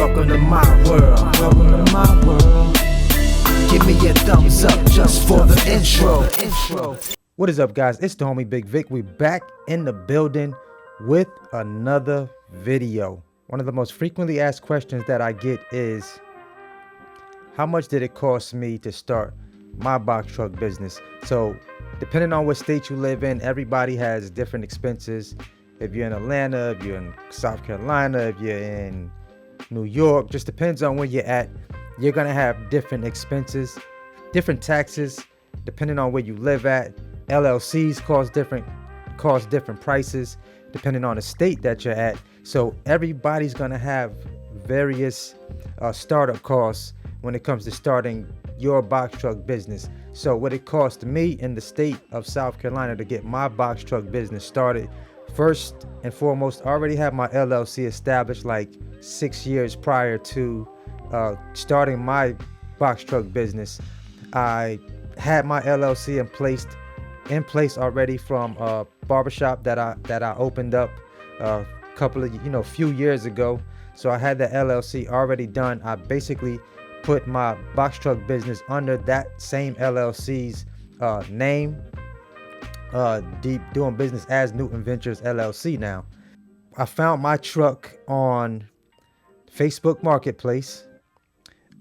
welcome to my world. Welcome to my world. Give me a thumbs up just for the intro. What is up, guys? It's the homie Bigg Vic. We back in the building with another video. One of the most frequently asked questions that I get is, how much did it cost me to start my box truck business? So depending on what state you live in, everybody has different expenses. If you're in Atlanta, if you're in South Carolina, if you're in New York, just depends on where you're at. You're gonna have different expenses, different taxes, depending on where you live at. LLCs cost different prices depending on the state that you're at. So everybody's gonna have various startup costs when it comes to starting your box truck business. So what it cost me in the state of South Carolina to get my box truck business started, first and foremost, I already have my LLC established like 6 years prior to starting my box truck business. I had my LLC in place already from a barbershop that I opened up a few years ago. So I had the LLC already done. I basically put my box truck business under that same LLC's name, doing business as Newton Ventures LLC now. I found my truck on Facebook Marketplace.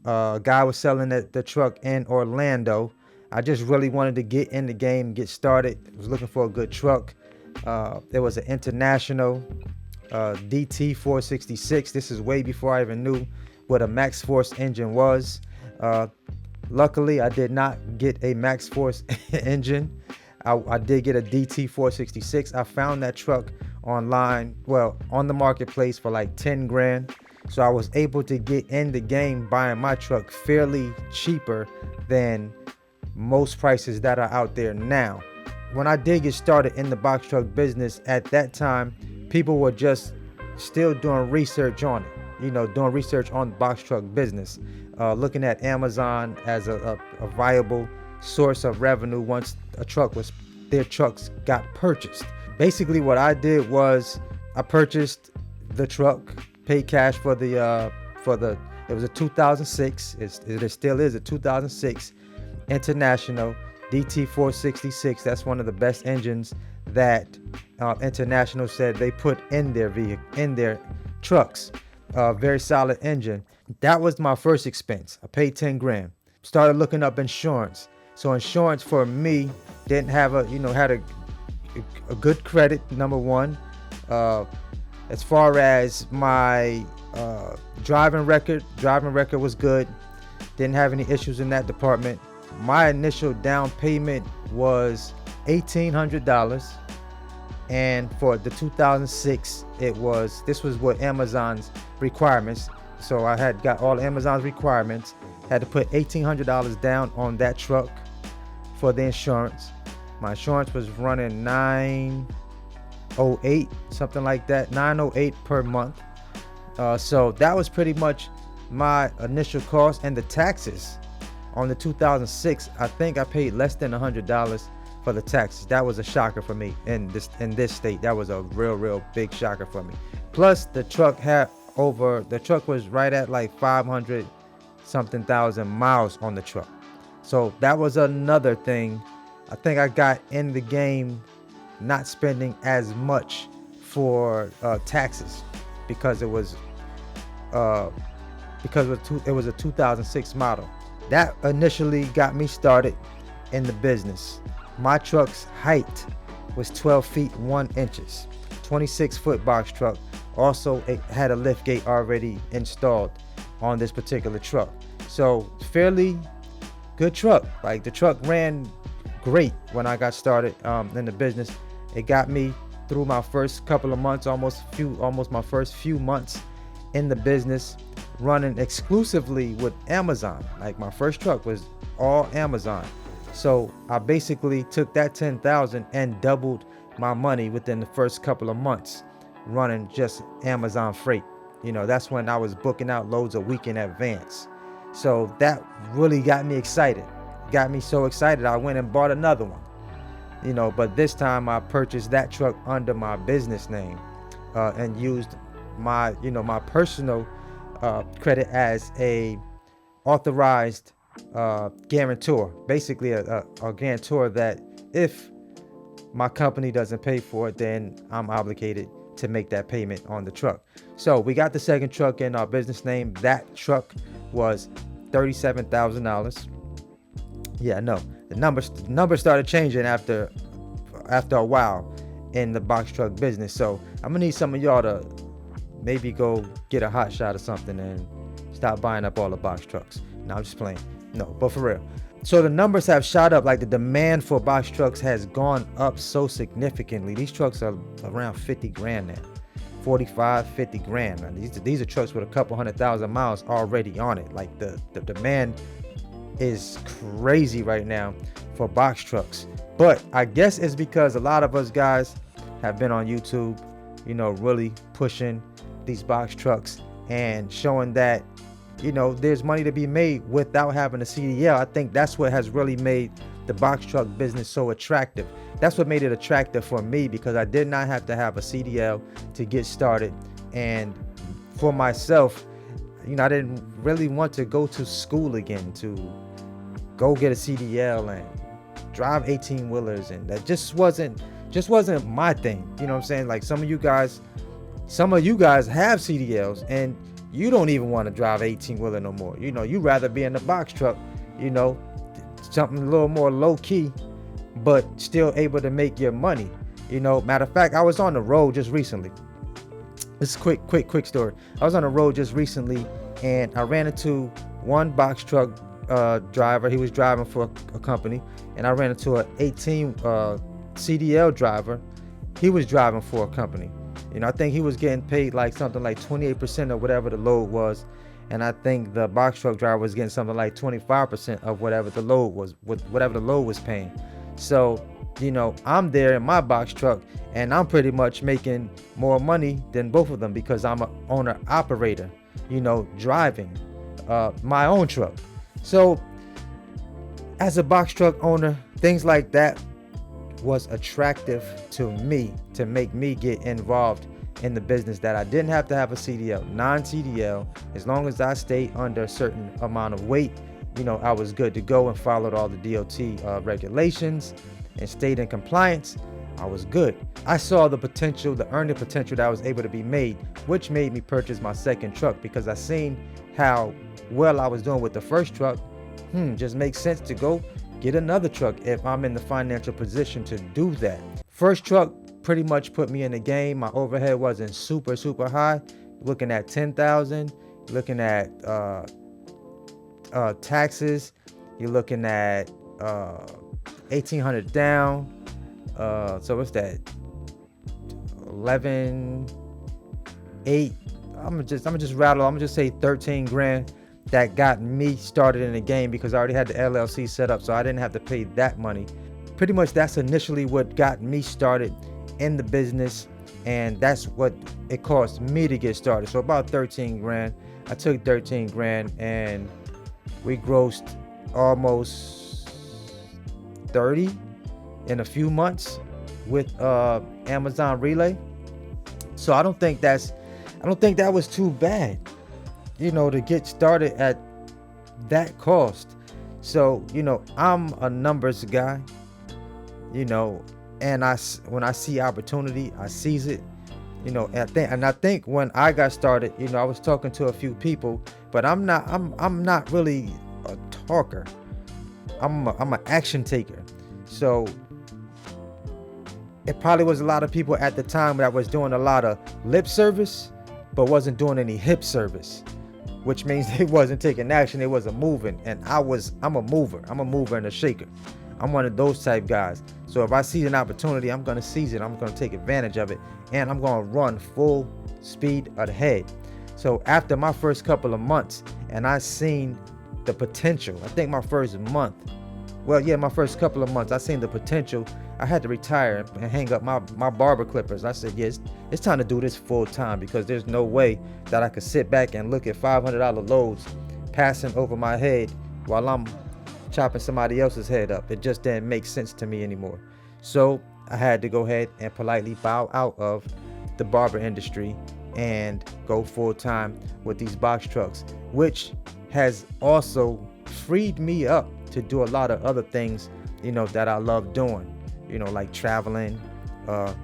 A guy was selling the truck in Orlando. I just really wanted to get in the game, get started. I was looking for a good truck. There was an International DT 466. This is way before I even knew what a Max Force engine was. Luckily, I did not get a Max Force engine. I did get a DT 466. I found that truck online, on the marketplace for like 10 grand. So I was able to get in the game buying my truck fairly cheaper than most prices that are out there now. When I did get started in the box truck business at that time, people were just still doing research on it, doing research on the box truck business, looking at Amazon as a viable source of revenue once their trucks got purchased. Basically what I did was I purchased the truck, paid cash for it was a 2006, it still is a 2006 International DT 466. That's one of the best engines that International said they put in their trucks. Very solid engine. That was my first expense. I paid 10 grand. Started looking up insurance. So insurance for me didn't have had a good credit, number one. As far as my driving record was good. Didn't have any issues in that department. My initial down payment was $1,800, and for the 2006, this was what Amazon's requirements. So I had got all Amazon's requirements. Had to put $1,800 down on that truck for the insurance. My insurance was running $908, something like that, $908 per month. So that was pretty much my initial cost, and the taxes on the 2006, I think I paid less than $100 for the taxes. That was a shocker for me in this state. That was a real big shocker for me. Plus the truck was right at like 500 something thousand miles on the truck. So that was another thing. I think I got in the game not spending as much for taxes because it was a 2006 model. That initially got me started in the business. My truck's height was 12 feet 1 inches, 26-foot box truck. Also, it had a lift gate already installed on this particular truck. So fairly good truck. Like, the truck ran great when I got started in the business. It got me through my first couple of months, almost my first few months in the business, running exclusively with Amazon. Like, my first truck was all Amazon. So I basically took that 10,000 and doubled my money within the first couple of months running just Amazon freight. That's when I was booking out loads a week in advance. So that really got me excited. Got me so excited I went and bought another one. But this time I purchased that truck under my business name and used my personal credit as a authorized guarantor, basically a guarantor that if my company doesn't pay for it, then I'm obligated to make that payment on the truck. So we got the second truck in our business name. That truck was $37,000. Yeah, no, the numbers started changing after a while in the box truck business. So I'm gonna need some of y'all to maybe go get a hot shot or something and stop buying up all the box trucks. No, I'm just playing. No, but for real. So the numbers have shot up. Like, the demand for box trucks has gone up so significantly. These trucks are around 50 grand now, 45, 50 grand. Now, these are trucks with a couple 100,000 miles already on it. Like, the demand is crazy right now for box trucks. But I guess it's because a lot of us guys have been on YouTube, you know, really pushing these box trucks and showing that, you know, there's money to be made without having a CDL. I think that's what has really made the box truck business so attractive. That's what made it attractive for me, because I did not have to have a CDL to get started. And for myself, you know, I didn't really want to go to school again to go get a CDL and drive 18-wheelers, and that just wasn't my thing. You know what I'm saying? Like, some of you guys have CDLs and you don't even want to drive 18-wheeler no more. You know, you rather be in the box truck, you know, something a little more low key, but still able to make your money. You know, matter of fact, I was on the road just recently. This is quick story. I was on the road just recently and I ran into one box truck driver. He was driving for a company, and I ran into an 18 CDL driver. He was driving for a company. You know, I think he was getting paid like something like 28% of whatever the load was, and I think the box truck driver was getting something like 25% of whatever the load was paying. So, you know, I'm there in my box truck and I'm pretty much making more money than both of them, because I'm an owner operator, you know, driving my own truck. So as a box truck owner, things like that was attractive to me, to make me get involved in the business, that I didn't have to have a CDL, non-CDL. As long as I stayed under a certain amount of weight, you know, I was good to go and followed all the DOT regulations and stayed in compliance. I was good. I saw the potential, the earning potential that was able to be made, which made me purchase my second truck, because I seen how well I was doing with the first truck. Just makes sense to go get another truck if I'm in the financial position to do that. First truck pretty much put me in the game. My overhead wasn't super high. Looking at $10,000, looking at taxes, you're looking at $1,800 down. So what's that? 11,800. I'm gonna just say 13 grand. That got me started in the game, because I already had the LLC set up, so I didn't have to pay that money. Pretty much that's initially what got me started in the business, and that's what it cost me to get started. So about 13 grand. I took 13 grand and we grossed almost 30 in a few months with Amazon Relay. So I don't think that was too bad, you know, to get started at that cost. So, you know, I'm a numbers guy, you know, and when I see opportunity, I seize it, you know. And I think when I got started, you know, I was talking to a few people, but I'm not really a talker. I'm an action taker. So it probably was a lot of people at the time that was doing a lot of lip service, but wasn't doing any hip service, which means they wasn't taking action. They wasn't moving. And I'm a mover. I'm a mover and a shaker. I'm one of those type guys. So if I see an opportunity, I'm going to seize it. I'm going to take advantage of it, and I'm going to run full speed ahead. So after my first couple of months, and I seen the potential, I think my first couple of months, I seen the potential. I had to retire and hang up my barber clippers. I said, yes, it's time to do this full time, because there's no way that I could sit back and look at $500 loads passing over my head while I'm chopping somebody else's head up. It just didn't make sense to me anymore. So I had to go ahead and politely bow out of the barber industry and go full time with these box trucks, which has also freed me up to do a lot of other things, that I love doing, like traveling,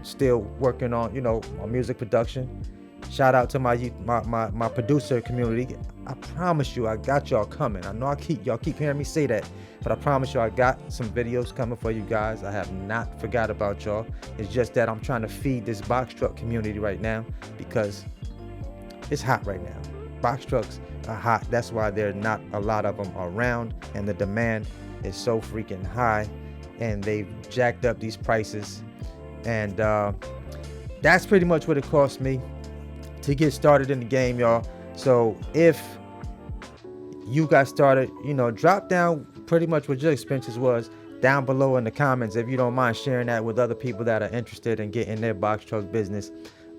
still working on, on music production. Shout out to my producer community. I promise you, I got y'all coming. I know y'all keep hearing me say that, but I promise you, I got some videos coming for you guys. I have not forgot about y'all. It's just that I'm trying to feed this box truck community right now because it's hot right now. Box trucks are hot. That's why there are not a lot of them around, and the demand is so freaking high, and they've jacked up these prices. And that's pretty much what it cost me to get started in the game, y'all. So if you got started, drop down pretty much what your expenses was down below in the comments, if you don't mind sharing that with other people that are interested in getting their box truck business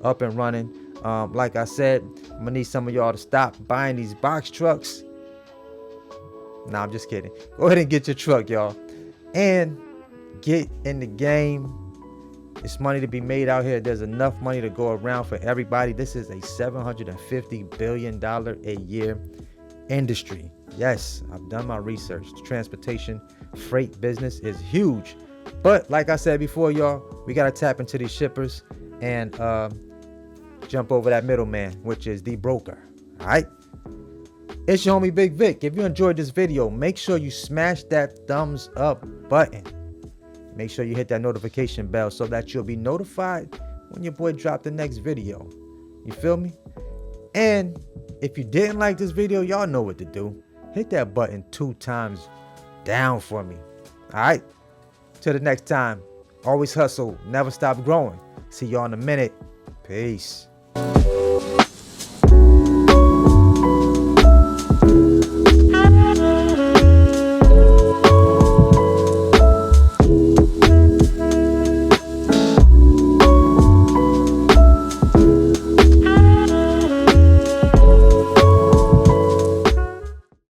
up and running. Like I said, I'm gonna need some of y'all to stop buying these box trucks. Nah, I'm just kidding. Go ahead and get your truck, y'all, and get in the game. It's money to be made out here. There's enough money to go around for everybody. This is a $750 billion a year industry. Yes, I've done my research. The transportation freight business is huge. But like I said before, y'all, we got to tap into these shippers and jump over that middleman, which is the broker. All right. It's your homie Bigg Vic. If you enjoyed this video, make sure you smash that thumbs up button. Make sure you hit that notification bell so that you'll be notified when your boy drop the next video. You feel me? And if you didn't like this video, y'all know what to do. Hit that button 2 times down for me. All right? Till the next time, always hustle, never stop growing. See y'all in a minute. Peace.